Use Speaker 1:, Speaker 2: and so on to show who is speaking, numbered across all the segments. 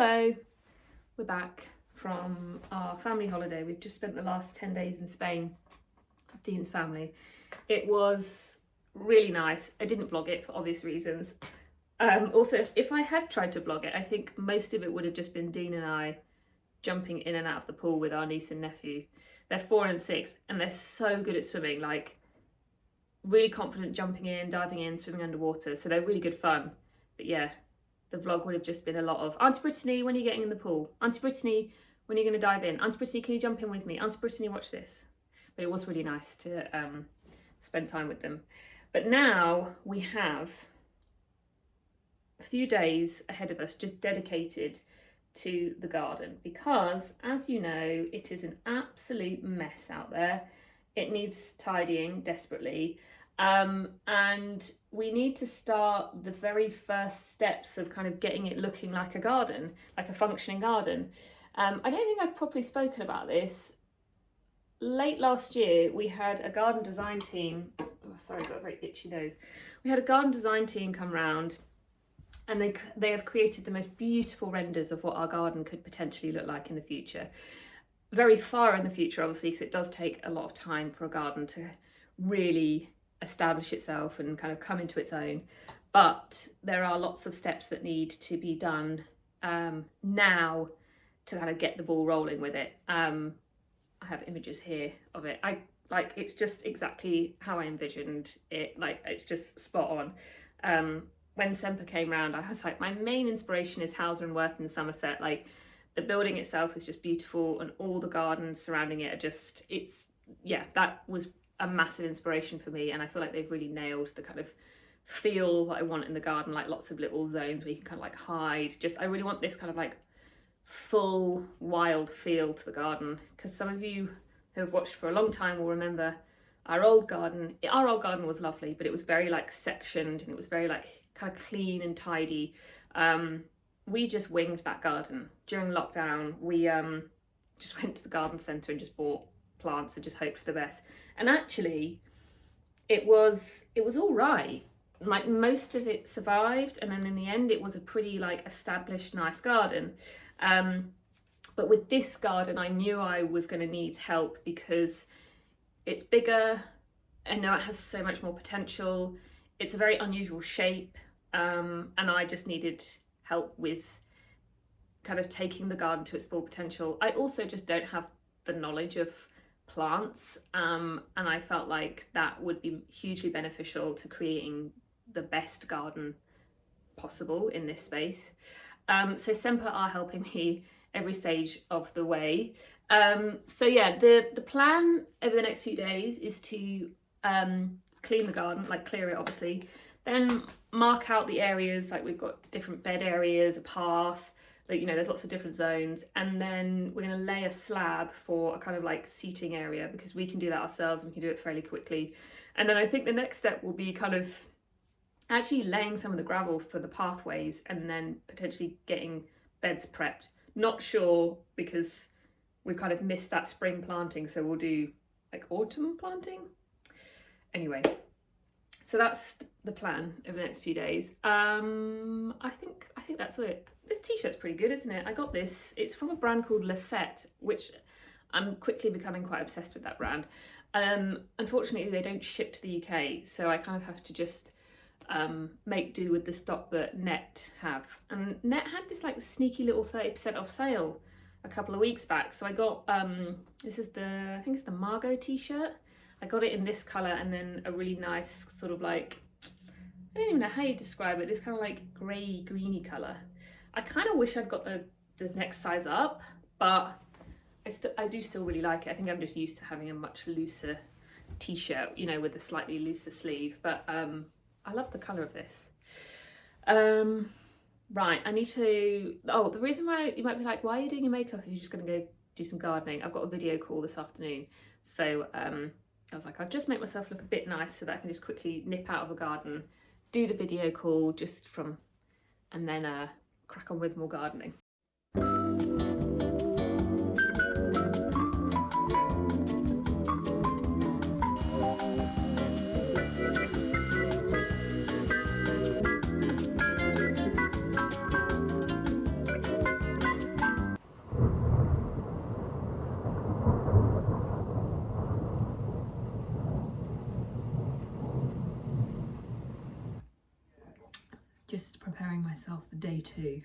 Speaker 1: Hello, we're back from our family holiday. We've just spent the last 10 days in Spain with Dean's family. It was really nice. I didn't vlog it for obvious reasons. Also, if I had tried to vlog it, I think most of it would have just been Dean and I jumping in and out of the pool with our niece and nephew. They're 4 and 6 and they're so good at swimming, like really confident jumping in, diving in, swimming underwater. So they're really good fun. But yeah, the vlog would have just been a lot of, Auntie Brittany, when are you getting in the pool? Auntie Brittany, when are you going to dive in? Auntie Brittany, can you jump in with me? Auntie Brittany, watch this. But it was really nice to spend time with them. But now we have a few days ahead of us just dedicated to the garden because, as you know, it is an absolute mess out there. It needs tidying desperately. And we need to start the very first steps of kind of getting it looking like a garden, like a functioning garden. I don't think I've properly spoken about this. Late last year, we had a garden design team. Oh, sorry, I've got a very itchy nose. We had a garden design team come round and they have created the most beautiful renders of what our garden could potentially look like in the future. Very far in the future, obviously, because it does take a lot of time for a garden to really establish itself and kind of come into its own. But there are lots of steps that need to be done now to kind of get the ball rolling with it. I have images here of it. It's just exactly how I envisioned it. Like, it's just spot on. When Semper came round, I was like, my main inspiration is Hauser and Worth in Somerset. Like, the building itself is just beautiful and all the gardens surrounding it are just, that was a massive inspiration for me, and I feel like they've really nailed the kind of feel that I want in the garden, like lots of little zones where you can kind of like hide. I really want this kind of like full wild feel to the garden, because some of you who have watched for a long time will remember our old garden. Our old garden was lovely, but it was very like sectioned and it was very like kind of clean and tidy. We just winged that garden during lockdown. We just went to the garden centre and just bought plants and just hoped for the best. And actually it was all right. Like, most of it survived, and then in the end it was a pretty like established nice garden. But with this garden I knew I was going to need help because it's bigger and now it has so much more potential. It's a very unusual shape, and I just needed help with kind of taking the garden to its full potential. I also just don't have the knowledge of plants, and I felt like that would be hugely beneficial to creating the best garden possible in this space. So Semper are helping me every stage of the way. So yeah, the plan over the next few days is to clean the garden, like clear it obviously, then mark out the areas, like we've got different bed areas, a path, like, you know, there's lots of different zones, and then we're going to lay a slab for a kind of like seating area, because we can do that ourselves and we can do it fairly quickly. And then I think the next step will be kind of actually laying some of the gravel for the pathways and then potentially getting beds prepped. Not sure, because we've kind of missed that spring planting, so we'll do like autumn planting. Anyway, so that's the plan over the next few days. I think that's it. This t-shirt's pretty good, isn't it? I got this. It's from a brand called Lisette, which I'm quickly becoming quite obsessed with that brand. Unfortunately, they don't ship to the UK, so I kind of have to just make do with the stock that Net have. And Net had this like sneaky little 30% off sale a couple of weeks back. So I got, this is I think it's the Margot t-shirt. I got it in this colour, and then a really nice sort of like, I don't even know how you describe it, this kind of like grey greeny colour. I kind of wish I'd got the next size up, but I do still really like it. I think I'm just used to having a much looser t-shirt, you know, with a slightly looser sleeve, but I love the colour of this. Right, I need to, the reason why you might be like, why are you doing your makeup if you're just going to go do some gardening? I've got a video call this afternoon, so I was like, I'll just make myself look a bit nice so that I can just quickly nip out of the garden, do the video call and then crack on with more gardening. just preparing myself for day 2.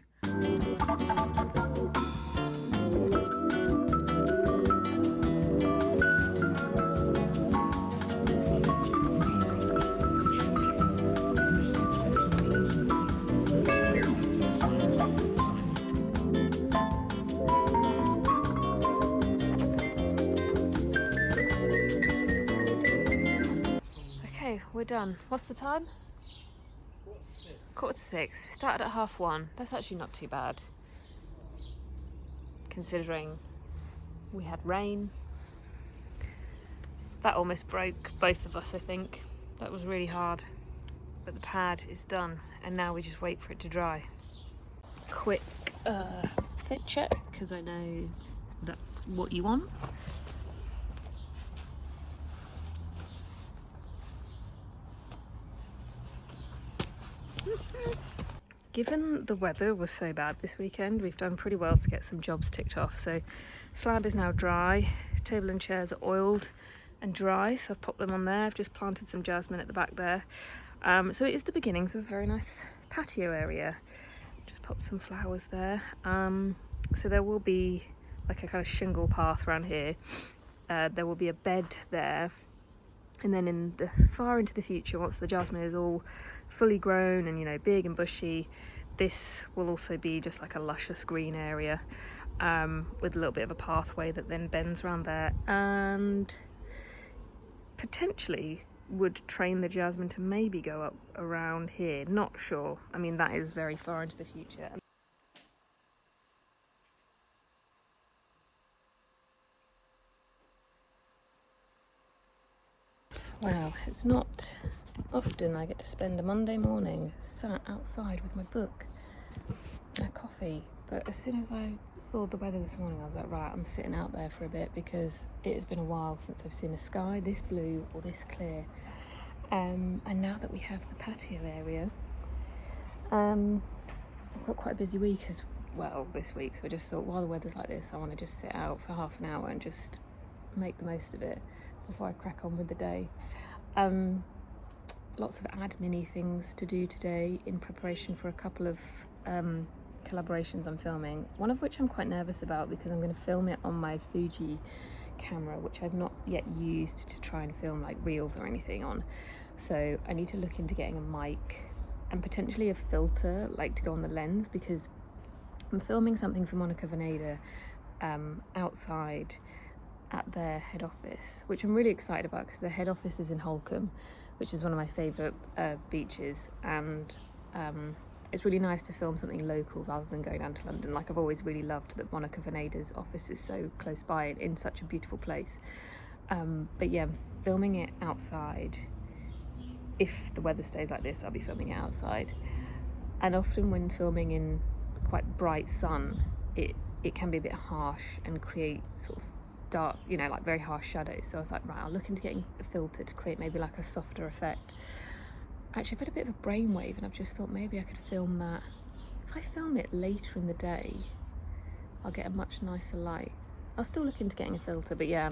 Speaker 1: Okay, we're done. What's the time? 1:45. We started at 1:30. That's actually not too bad, considering we had rain. That almost broke both of us, I think. That was really hard. But the pad is done, and now we just wait for it to dry. Quick fit check, because I know that's what you want. Given the weather was so bad this weekend, we've done pretty well to get some jobs ticked off. So slab is now dry, table and chairs are oiled and dry, so I've popped them on there. I've just planted some jasmine at the back there. So it is the beginnings of a very nice patio area. Just popped some flowers there. So there will be like a kind of shingle path around here. There will be a bed there. And then in the far into the future, once the jasmine is all fully grown and, you know, big and bushy, this will also be just like a luscious green area, with a little bit of a pathway that then bends around there, and potentially would train the jasmine to maybe go up around here. Not sure. I mean, that is very far into the future. Wow, it's not often I get to spend a Monday morning sat outside with my book and a coffee, but as soon as I saw the weather this morning, I was like, right, I'm sitting out there for a bit, because it has been a while since I've seen a sky this blue or this clear. And now that we have the patio area, I've got quite a busy week as well this week, so I just thought, while the weather's like this, I want to just sit out for half an hour and just make the most of it before I crack on with the day. Lots of admin-y things to do today in preparation for a couple of collaborations I'm filming, one of which I'm quite nervous about because I'm going to film it on my Fuji camera, which I've not yet used to try and film like reels or anything on. So I need to look into getting a mic and potentially a filter like to go on the lens, because I'm filming something for Monica Veneda outside at their head office, which I'm really excited about because their head office is in Holcombe, which is one of my favourite beaches, and it's really nice to film something local rather than going down to London. Like, I've always really loved that Monica Veneda's office is so close by and in such a beautiful place. But yeah, I'm filming it outside. If the weather stays like this, I'll be filming it outside. And often when filming in quite bright sun, it can be a bit harsh and create sort of dark, you know, like very harsh shadows. So I was like, right, I'll look into getting a filter to create maybe like a softer effect. Actually, I've had a bit of a brainwave, and I've just thought maybe I could film that. If I film it later in the day, I'll get a much nicer light. I'll still look into getting a filter, but yeah,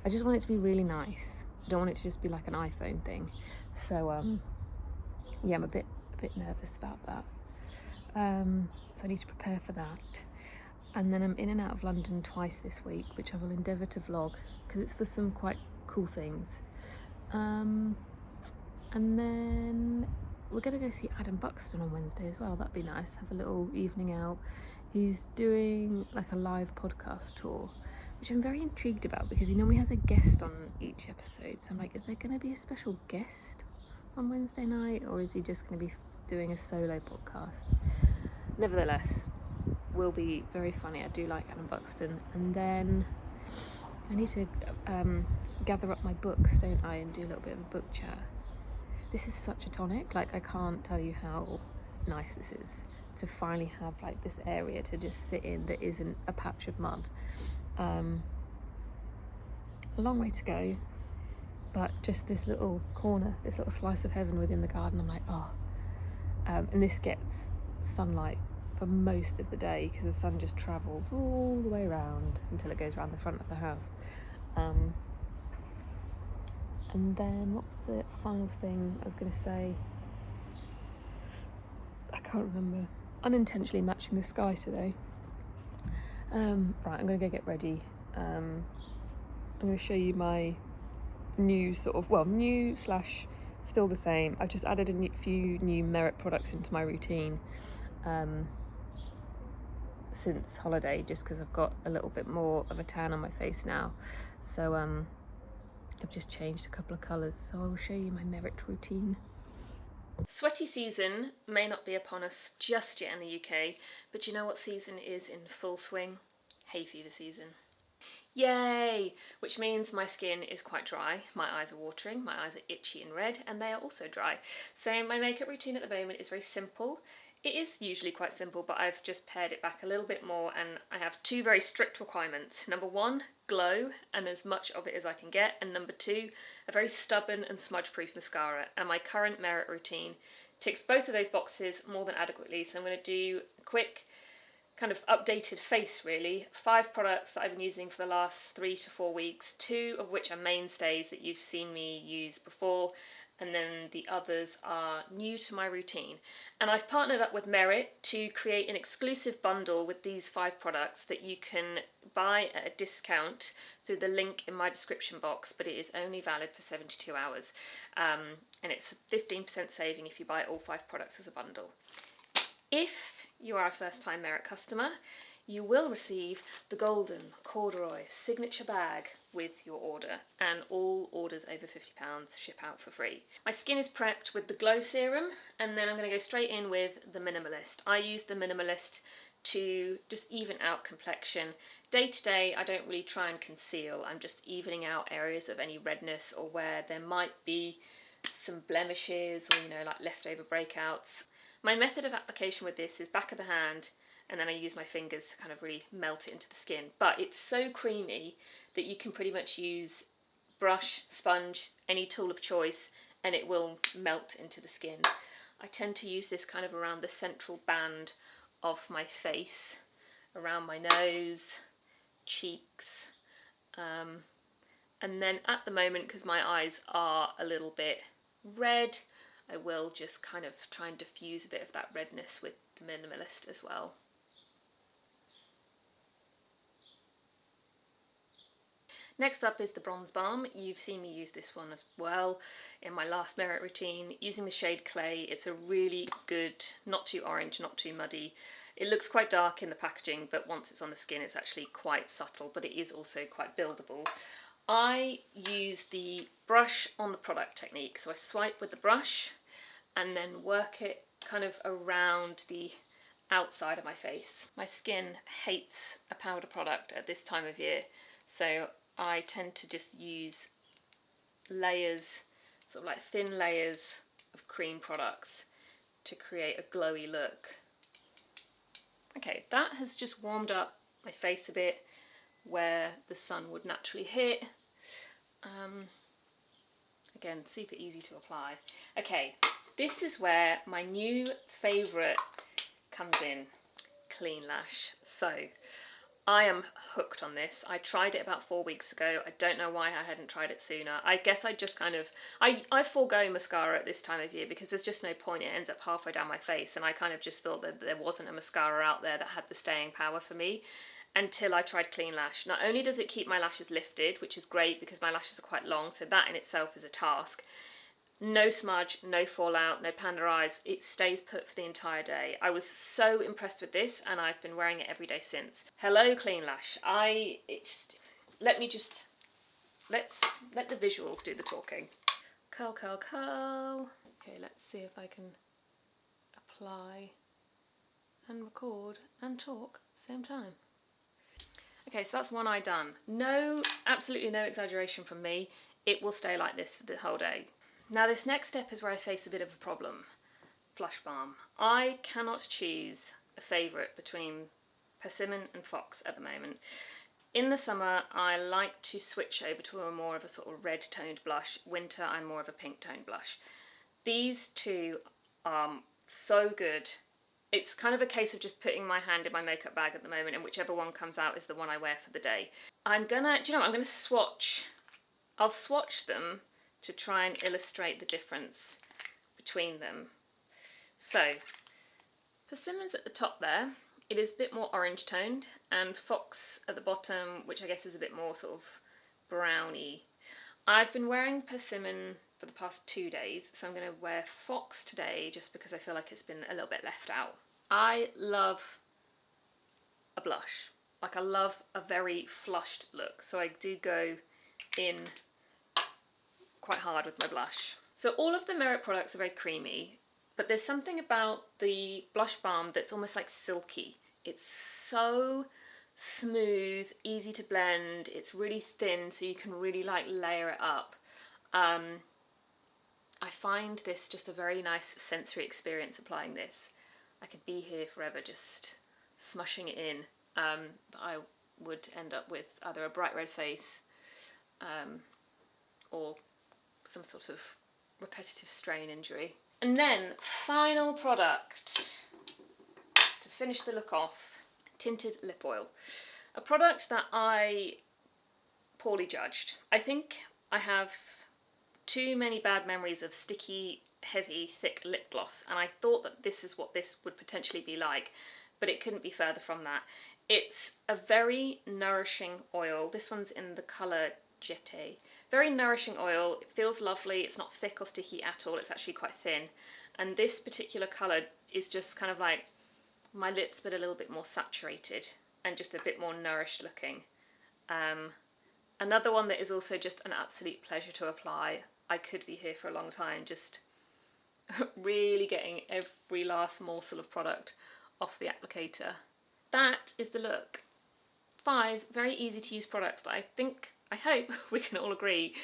Speaker 1: I just want it to be really nice. I don't want it to just be like an iPhone thing. So yeah, I'm a bit nervous about that. So I need to prepare for that. And then I'm in and out of London twice this week, which I will endeavour to vlog, because it's for some quite cool things. And then we're going to go see Adam Buxton on Wednesday as well. That'd be nice, have a little evening out. He's doing like a live podcast tour, which I'm very intrigued about, because he normally has a guest on each episode. So I'm like, is there going to be a special guest on Wednesday night, or is he just going to be doing a solo podcast? Nevertheless, will be very funny. I do like Adam Buxton. And then I need to gather up my books, don't I, and do a little bit of a book chat. This is such a tonic. Like, I can't tell you how nice this is to finally have like this area to just sit in that isn't a patch of mud. A long way to go, but just this little corner, this little slice of heaven within the garden. I'm like, oh. And this gets sunlight for most of the day, because the sun just travels all the way around until it goes around the front of the house. And then what's the final thing I was going to say? can't remember. Unintentionally matching the sky today. Right, I'm going to go get ready. I'm going to show you my new new slash still the same. I've just added a few new Merit products into my routine since holiday, just because I've got a little bit more of a tan on my face now. So I've just changed a couple of colours, so I will show you my Merit routine. Sweaty season may not be upon us just yet in the UK, but you know what season is in full swing? Hay fever season. Yay! Which means my skin is quite dry, my eyes are watering, my eyes are itchy and red, and they are also dry. So my makeup routine at the moment is very simple. It is usually quite simple, but I've just pared it back a little bit more, and I have two very strict requirements. Number one, glow, and as much of it as I can get, and number two, a very stubborn and smudge-proof mascara, and my current Merit routine ticks both of those boxes more than adequately. So I'm going to do a quick kind of updated face really. 5 products that I've been using for the last 3 to 4 weeks, 2 of which are mainstays that you've seen me use before, and then the others are new to my routine. And I've partnered up with Merit to create an exclusive bundle with these 5 products that you can buy at a discount through the link in my description box, but it is only valid for 72 hours. And it's a 15% saving if you buy all 5 products as a bundle. If you are a first-time Merit customer, you will receive the golden corduroy signature bag with your order, and all orders over £50 ship out for free. My skin is prepped with the Glow Serum, and then I'm going to go straight in with the Minimalist. I use the Minimalist to just even out complexion. Day to day, I don't really try and conceal. I'm just evening out areas of any redness or where there might be some blemishes or, you know, like leftover breakouts. My method of application with this is back of the hand, and then I use my fingers to kind of really melt it into the skin. But it's so creamy that you can pretty much use brush, sponge, any tool of choice, and it will melt into the skin. I tend to use this kind of around the central band of my face, around my nose, cheeks, and then at the moment, because my eyes are a little bit red, I will just kind of try and diffuse a bit of that redness with the Minimalist as well. Next up is the Bronze Balm. You've seen me use this one as well in my last Merit routine, using the shade Clay. It's a really good, not too orange, not too muddy. It looks quite dark in the packaging, but once it's on the skin it's actually quite subtle, but it is also quite buildable. I use the brush on the product technique, so I swipe with the brush and then work it kind of around the outside of my face. My skin hates a powder product at this time of year, so I tend to just use layers, sort of like thin layers of cream products to create a glowy look. Okay, that has just warmed up my face a bit where the sun would naturally hit. Again, super easy to apply. Okay, this is where my new favourite comes in, Clean Lash. So I am hooked on this. I tried it about 4 weeks ago. I don't know why I hadn't tried it sooner. I guess I just kind of, I forego mascara at this time of year because there's just no point. It ends up halfway down my face, and I kind of just thought that there wasn't a mascara out there that had the staying power for me until I tried Clean Lash. Not only does it keep my lashes lifted, which is great because my lashes are quite long, so that in itself is a task. No smudge, no fallout, no panda eyes. It stays put for the entire day. I was so impressed with this, and I've been wearing it every day since. Hello, Clean Lash. Let the visuals do the talking. Curl, curl, curl. Okay, let's see if I can apply and record and talk at the same time. Okay, so that's one eye done. No, absolutely no exaggeration from me. It will stay like this for the whole day. Now this next step is where I face a bit of a problem. Flush balm. I cannot choose a favourite between Persimmon and Fox at the moment. In the summer, I like to switch over to a more of a sort of red toned blush. Winter, I'm more of a pink toned blush. These two are so good. It's kind of a case of just putting my hand in my makeup bag at the moment, and whichever one comes out is the one I wear for the day. I'm gonna swatch. I'll swatch them to try and illustrate the difference between them. So, Persimmon's at the top there. It is a bit more orange toned, and Fox at the bottom, which I guess is a bit more sort of browny. I've been wearing Persimmon for the past 2 days, so I'm going to wear Fox today just because I feel like it's been a little bit left out. I love a blush. Like, I love a very flushed look, so I do go in quite hard with my blush. So all of the Merit products are very creamy, but there's something about the blush balm that's almost like silky. It's so smooth, easy to blend, it's really thin, so you can really like layer it up. I find this just a very nice sensory experience applying this. I could be here forever just smushing it in, but I would end up with either a bright red face or some sort of repetitive strain injury. And then, final product to finish the look off, tinted lip oil. A product that I poorly judged. I think I have too many bad memories of sticky, heavy, thick lip gloss, and I thought that this is what this would potentially be like, but it couldn't be further from that. It's a very nourishing oil. This one's in the colour Jetté. Very nourishing oil. It feels lovely. It's not thick or sticky at all. It's actually quite thin. And this particular colour is just kind of like my lips, but a little bit more saturated and just a bit more nourished looking. Another one that is also just an absolute pleasure to apply. I could be here for a long time, just really getting every last morsel of product off the applicator. That is the look. 5 very easy to use products that I hope we can all agree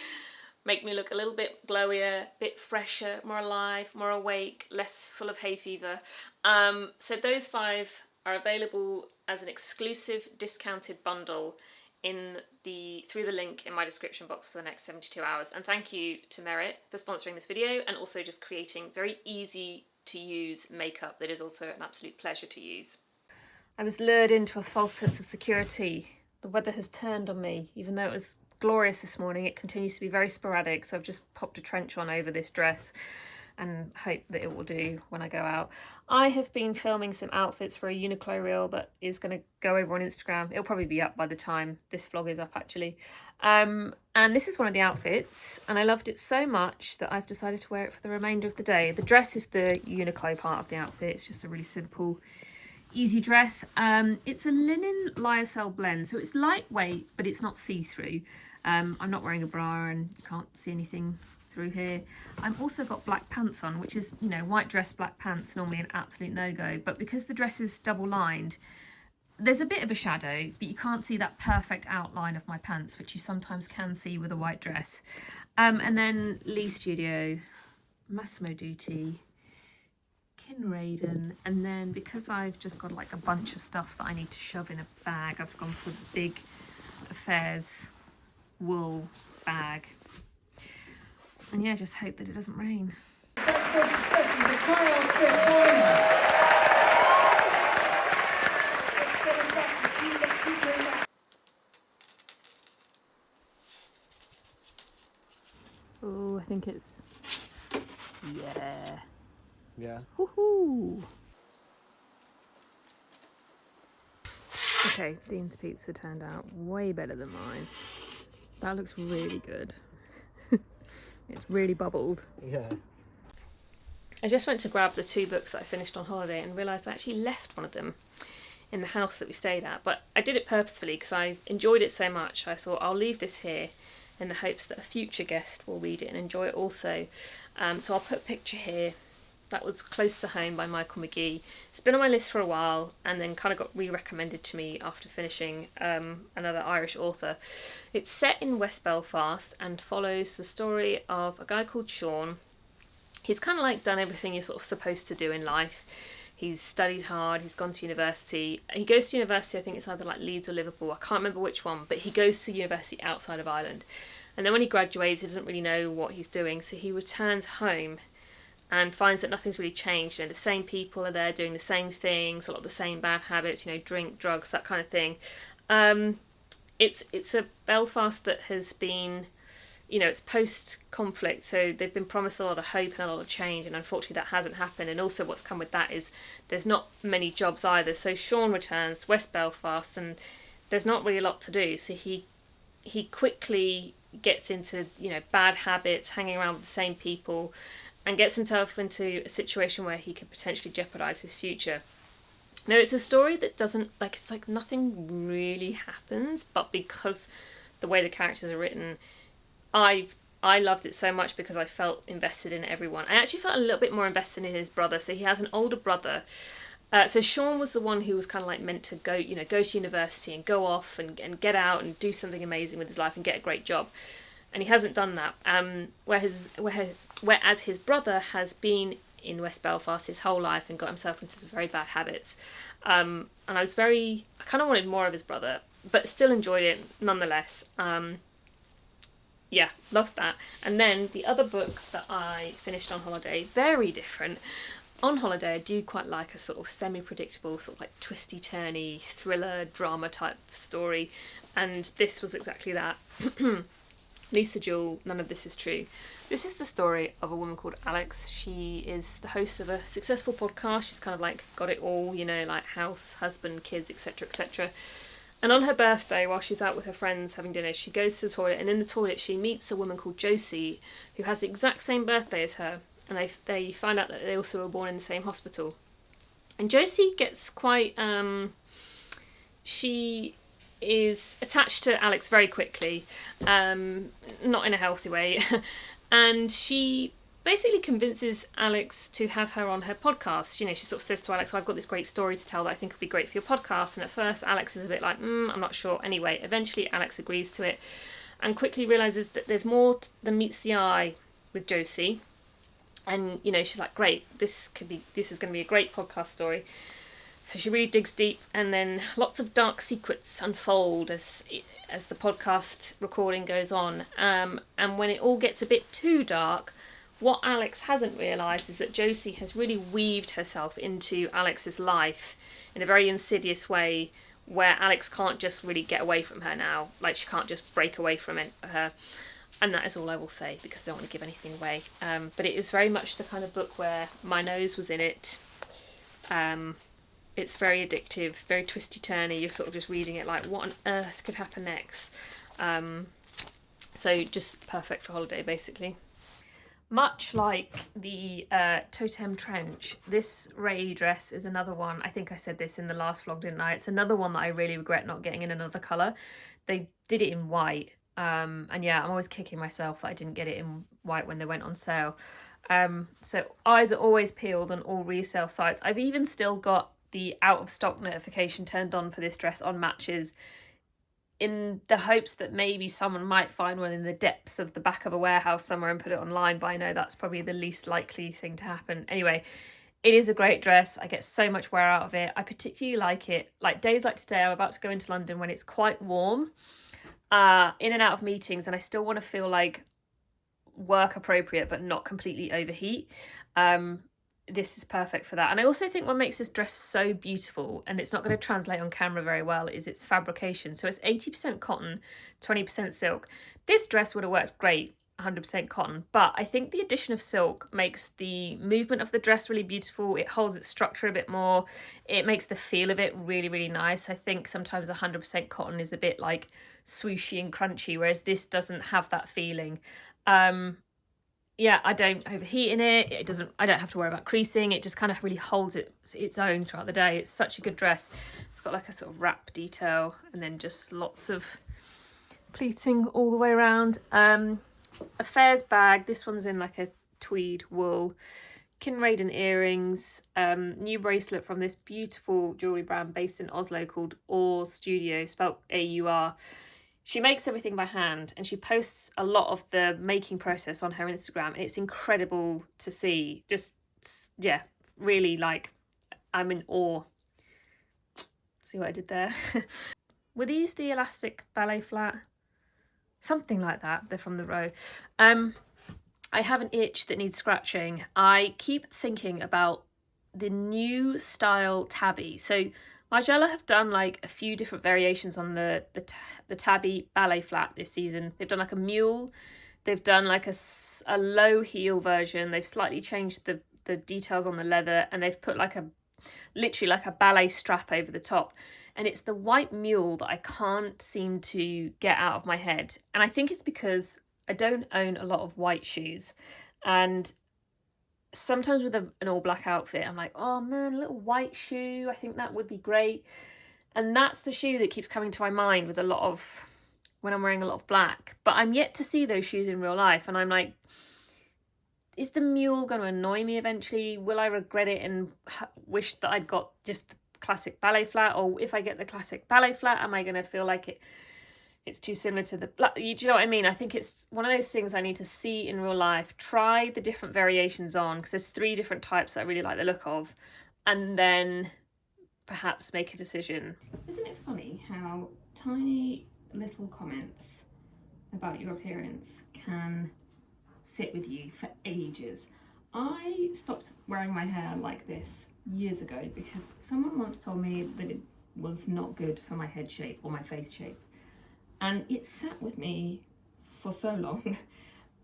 Speaker 1: make me look a little bit glowier, a bit fresher, more alive, more awake, less full of hay fever. So those 5 are available as an exclusive discounted bundle through the link in my description box for the next 72 hours. And thank you to Merit for sponsoring this video and also just creating very easy to use makeup that is also an absolute pleasure to use. I was lured into a false sense of security. The weather has turned on me. Even though it was glorious this morning, it continues to be very sporadic, so I've just popped a trench on over this dress and hope that it will do when I go out. I have been filming some outfits for a Uniqlo reel that is going to go over on Instagram. It'll probably be up by the time this vlog is up, actually. And this is one of the outfits, and I loved it so much that I've decided to wear it for the remainder of the day. The dress is the Uniqlo part of the outfit. It's just a really simple, easy dress. It's a linen lyocell blend, so it's lightweight, but it's not see-through. I'm not wearing a bra and you can't see anything through here. I've also got black pants on, which is, you know, white dress, black pants, normally an absolute no-go, but because the dress is double lined, there's a bit of a shadow, but you can't see that perfect outline of my pants, which you sometimes can see with a white dress. And then Lee Studio, Massimo Dutti, Kinraden, and then because I've just got like a bunch of stuff that I need to shove in a bag, I've gone for the big Affairs wool bag. And yeah, just hope that it doesn't rain. Oh, I think it's, yeah.
Speaker 2: Yeah.
Speaker 1: Woohoo! Okay, Dean's pizza turned out way better than mine. That looks really good. It's really bubbled.
Speaker 2: Yeah.
Speaker 1: I just went to grab the 2 books that I finished on holiday and realised I actually left one of them in the house that we stayed at. But I did it purposefully because I enjoyed it so much. I thought I'll leave this here in the hopes that a future guest will read it and enjoy it also. So I'll put a picture here. That was Close to Home by Michael McGee. It's been on my list for a while and then kind of got re-recommended to me after finishing another Irish author. It's set in West Belfast and follows the story of a guy called Sean. He's kind of like done everything you're sort of supposed to do in life. He's studied hard, he's gone to university. He goes to university, I think it's either like Leeds or Liverpool, I can't remember which one, but he goes to university outside of Ireland. And then when he graduates, he doesn't really know what he's doing, so he returns home and finds that nothing's really changed. You know, the same people are there doing the same things, a lot of the same bad habits, you know, drink, drugs, that kind of thing. It's a Belfast that has been it's post-conflict, so they've been promised a lot of hope and a lot of change, and unfortunately that hasn't happened. And also what's come with that is there's not many jobs either. So Sean returns to West Belfast, and there's not really a lot to do. So he quickly gets into, bad habits, hanging around with the same people, and gets himself into a situation where he could potentially jeopardise his future. Now, it's a story that doesn't, it's like nothing really happens, but because the way the characters are written, I loved it so much because I felt invested in everyone. I actually felt a little bit more invested in his brother. So he has an older brother. So Sean was the one who was kind of like meant to go to university and go off and get out and do something amazing with his life and get a great job. And he hasn't done that. Whereas his brother has been in West Belfast his whole life and got himself into some very bad habits. And I kind of wanted more of his brother, but still enjoyed it nonetheless. Yeah, loved that. And then the other book that I finished on holiday, very different. On holiday, I do quite like a sort of semi-predictable, sort of like twisty-turny thriller drama type story, and this was exactly that. Lisa Jewell, None of This Is True. This is the story of a woman called Alex. She is the host of a successful podcast. She's kind of like got it all, like house, husband, kids, etc., etc. And on her birthday, while she's out with her friends having dinner, she goes to the toilet, and in the toilet she meets a woman called Josie, who has the exact same birthday as her, and they find out that they also were born in the same hospital. And Josie gets quite... she is attached to Alex very quickly, not in a healthy way, and she basically convinces Alex to have her on her podcast. She sort of says to Alex, I've got this great story to tell that I think would be great for your podcast. And at first Alex is a bit like, I'm not sure. Anyway, eventually Alex agrees to it and quickly realises that there's more than meets the eye with Josie. And, she's like, great, this is going to be a great podcast story. So she really digs deep, and then lots of dark secrets unfold as the podcast recording goes on. And when it all gets a bit too dark, what Alex hasn't realised is that Josie has really weaved herself into Alex's life in a very insidious way, where Alex can't just really get away from her now. Like, she can't just break away from her. And that is all I will say, because I don't want to give anything away. But it is very much the kind of book where my nose was in it. It's very addictive, very twisty-turny. You're sort of just reading it like, what on earth could happen next? So just perfect for holiday, basically. Much like the Totem Trench, this Ray dress is another one. I think I said this in the last vlog, didn't I? It's another one that I really regret not getting in another colour. They did it in white. And yeah, I'm always kicking myself that I didn't get it in white when they went on sale. So eyes are always peeled on all resale sites. I've even still got the out of stock notification turned on for this dress on Matches, in the hopes that maybe someone might find one in the depths of the back of a warehouse somewhere and put it online, but I know that's probably the least likely thing to happen. Anyway, it is a great dress. I get so much wear out of it. I particularly like it, like days like today. I'm about to go into London when it's quite warm, in and out of meetings, and I still want to feel like work appropriate but not completely overheat. This is perfect for that. And I also think what makes this dress so beautiful, and it's not going to translate on camera very well, is its fabrication. So it's 80% cotton, 20% silk. This dress would have worked great 100% cotton, but I think the addition of silk makes the movement of the dress really beautiful. It holds its structure a bit more. It makes the feel of it really, really nice. I think sometimes 100% cotton is a bit like swooshy and crunchy, whereas this doesn't have that feeling. Yeah, I don't overheat in it. I don't have to worry about creasing. It just kind of really holds its own throughout the day. It's such a good dress. It's got like a sort of wrap detail and then just lots of pleating all the way around. A Fairs bag. This one's in like a tweed wool. Kinraden earrings. New bracelet from this beautiful jewellery brand based in Oslo called Aur Studio, spelled A-U-R. She makes everything by hand, and she posts a lot of the making process on her Instagram, and it's incredible to see. Just, yeah, really, like, I'm in awe. See what I did there? Were these the elastic ballet flat? Something like that. They're from the Row. I have an itch that needs scratching. I keep thinking about the new style tabby. So Margiela have done like a few different variations on the tabby ballet flat this season. They've done like a mule, They've done like a low heel version. They've slightly changed the details on the leather, and they've put like literally like a ballet strap over the top. And it's the white mule that I can't seem to get out of my head. And I think it's because I don't own a lot of white shoes. And sometimes with an all black outfit, I'm like, oh man, a little white shoe, I think that would be great. And that's the shoe that keeps coming to my mind with when I'm wearing a lot of black. But I'm yet to see those shoes in real life, and I'm like, is the mule going to annoy me eventually? Will I regret it and wish that I'd got just the classic ballet flat? Or if I get the classic ballet flat, am I going to feel like it's too similar to the black? Do you know what I mean? I think it's one of those things I need to see in real life, try the different variations on, because there's 3 different types that I really like the look of, and then perhaps make a decision. Isn't it funny how tiny little comments about your appearance can sit with you for ages? I stopped wearing my hair like this years ago because someone once told me that it was not good for my head shape or my face shape, and it sat with me for so long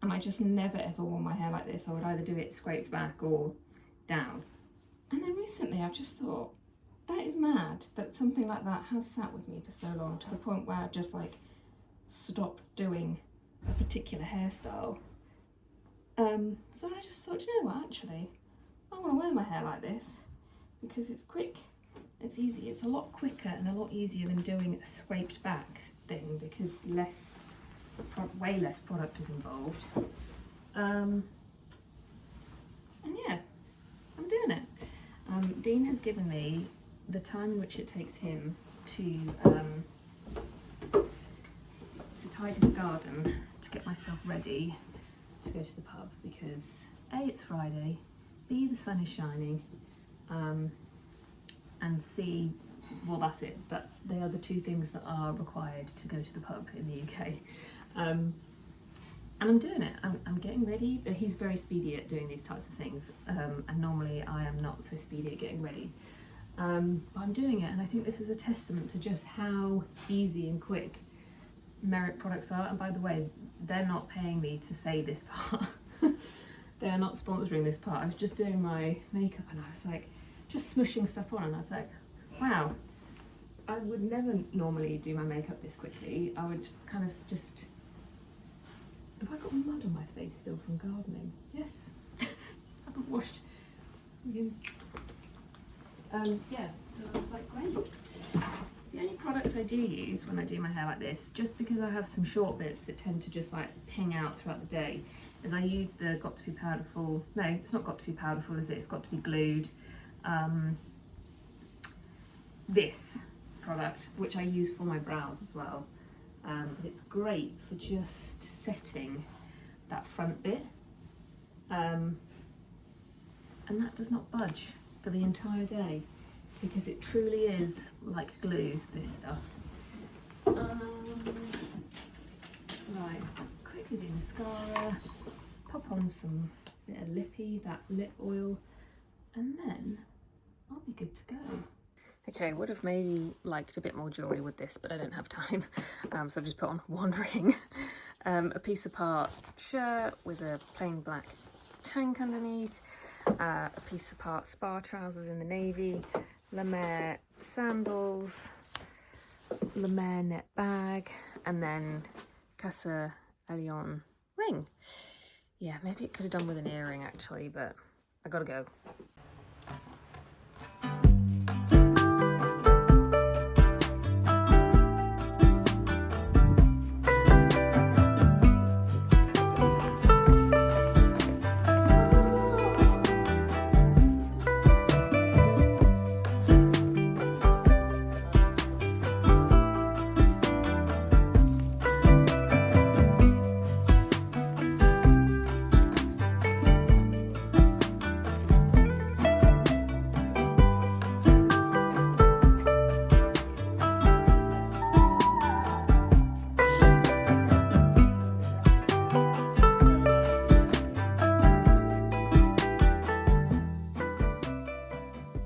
Speaker 1: and I just never ever wore my hair like this. I would either do it scraped back or down. And then recently I've just thought, that is mad that something like that has sat with me for so long, to the point where I've just like stopped doing a particular hairstyle. So I just thought, you know what, actually, I want to wear my hair like this because it's quick, it's easy, it's a lot quicker and a lot easier than doing a scraped back thing, because way less product is involved. And yeah, I'm doing it. Dean has given me the time in which it takes him to tidy the garden to get myself ready to go to the pub, because A, it's Friday, B, the sun is shining, and C, well, that's it. They are the 2 things that are required to go to the pub in the UK. And I'm doing it. I'm getting ready. He's very speedy at doing these types of things, and normally I am not so speedy at getting ready. But I'm doing it, and I think this is a testament to just how easy and quick Merit products are. And by the way, they're not paying me to say this part. They're not sponsoring this part. I was just doing my makeup and I was like just smushing stuff on, and I was like, wow, I would never normally do my makeup this quickly. I would kind of just... Have I got mud on my face still from gardening? Yes. I haven't washed. Yeah, so I was like, great. The only product I do use when I do my hair like this, just because I have some short bits that tend to just like ping out throughout the day, is I use the Got to Be Powderful. No, it's not Got to Be Powderful, is it? It's Got to Be Glued. This product, which I use for my brows as well. It's great for just setting that front bit, and that does not budge for the entire day, because it truly is like glue, this stuff. Right, quickly do mascara, pop on some bit of lippy, that lip oil, and then I'll be good to go. Okay, would have maybe liked a bit more jewellery with this, but I don't have time, so I've just put on one ring. A piece apart shirt with a plain black tank underneath, a piece apart spa trousers in the navy, La Mer sandals, La Mer net bag, and then Casa Elion ring. Yeah, maybe it could have done with an earring actually, but I gotta go.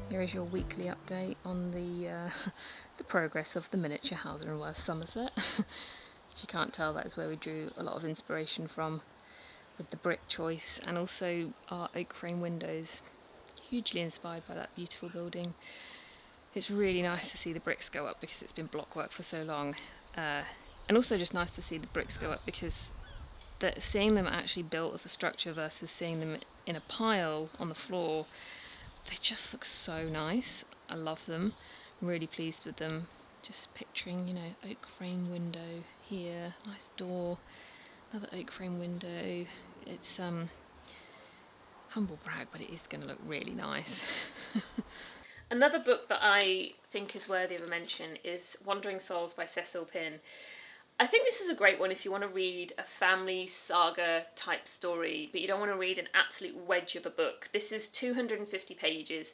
Speaker 1: Here is your weekly update on the progress of the miniature house in West Somerset. If you can't tell, that is where we drew a lot of inspiration from with the brick choice, and also our oak frame windows. Hugely inspired by that beautiful building. It's really nice to see the bricks go up because it's been block work for so long, and also just nice to see the bricks go up because seeing them actually built as a structure versus seeing them in a pile on the floor, they just look so nice. I love them. I'm really pleased with them. Just picturing, you know, oak frame window here, nice door, another oak frame window. It's humble brag, but it is going to look really nice. Another book that I think is worthy of a mention is Wandering Souls by Cecil Pinn. I think this is a great one if you want to read a family saga type story, but you don't want to read an absolute wedge of a book. This is 250 pages,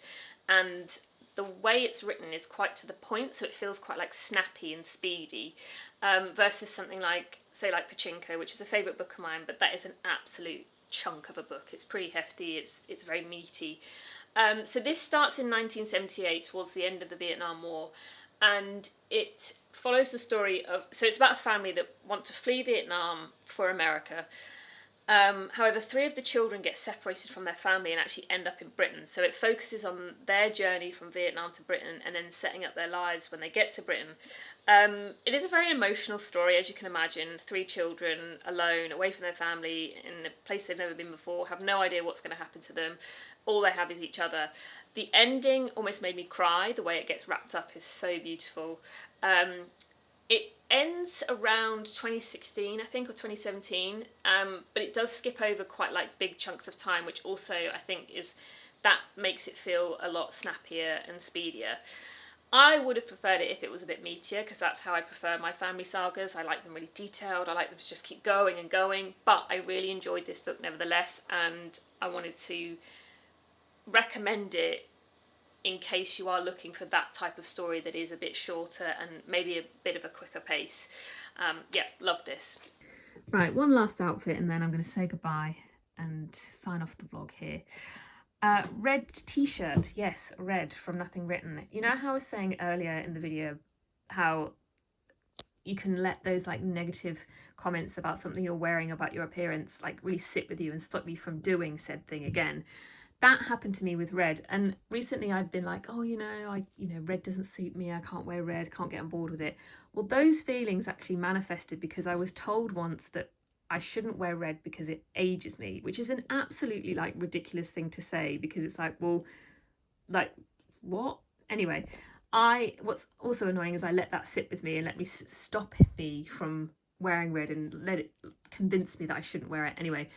Speaker 1: and the way it's written is quite to the point, so it feels quite like snappy and speedy, versus something like, say, like Pachinko, which is a favourite book of mine, but that is an absolute chunk of a book. It's pretty hefty, it's very meaty. So this starts in 1978, towards the end of the Vietnam War, and it follows the story of, so it's about a family that want to flee Vietnam for America. However, 3 of the children get separated from their family and actually end up in Britain. So it focuses on their journey from Vietnam to Britain and then setting up their lives when they get to Britain. It is a very emotional story, as you can imagine. 3 children alone, away from their family, in a place they've never been before, have no idea what's going to happen to them. All they have is each other. The ending almost made me cry. The way it gets wrapped up is so beautiful. It ends around 2016, I think, or 2017, but it does skip over quite like big chunks of time, which also I think that makes it feel a lot snappier and speedier. I would have preferred it if it was a bit meatier, because that's how I prefer my family sagas. I like them really detailed. I like them to just keep going and going, but I really enjoyed this book nevertheless, and I wanted to recommend it in case you are looking for that type of story that is a bit shorter and maybe a bit of a quicker pace. Yeah, love this. Right, one last outfit and then I'm going to say goodbye and sign off the vlog here. Red t-shirt, yes, red, from Nothing Written. You know how I was saying earlier in the video how you can let those like negative comments about something you're wearing, about your appearance, like really sit with you and stop you from doing said thing again? That happened to me with red, and recently I'd been like, oh, red doesn't suit me, I can't wear red, can't get on board with it. Well, those feelings actually manifested because I was told once that I shouldn't wear red because it ages me, which is an absolutely like ridiculous thing to say, because it's like, well, like, what? Anyway, what's also annoying is I let that sit with me and let me stop me from wearing red and let it convince me that I shouldn't wear it. Anyway,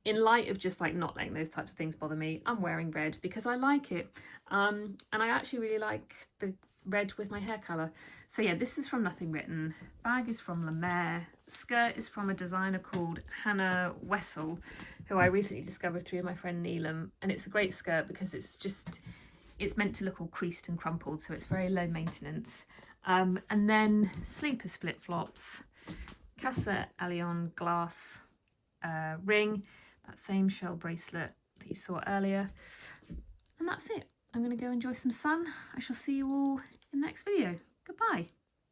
Speaker 1: in light of just like not letting those types of things bother me, I'm wearing red because I like it. And I actually really like the red with my hair colour. So yeah, this is from Nothing Written. Bag is from La Mer. Skirt is from a designer called Hannah Wessel, who I recently discovered through my friend Neelam. And it's a great skirt because it's meant to look all creased and crumpled, so it's very low maintenance. And then sleepers flip-flops, Casa Allion glass ring, that same shell bracelet that you saw earlier, and that's it. I'm going to go enjoy some sun. I shall see you all in the next video. Goodbye.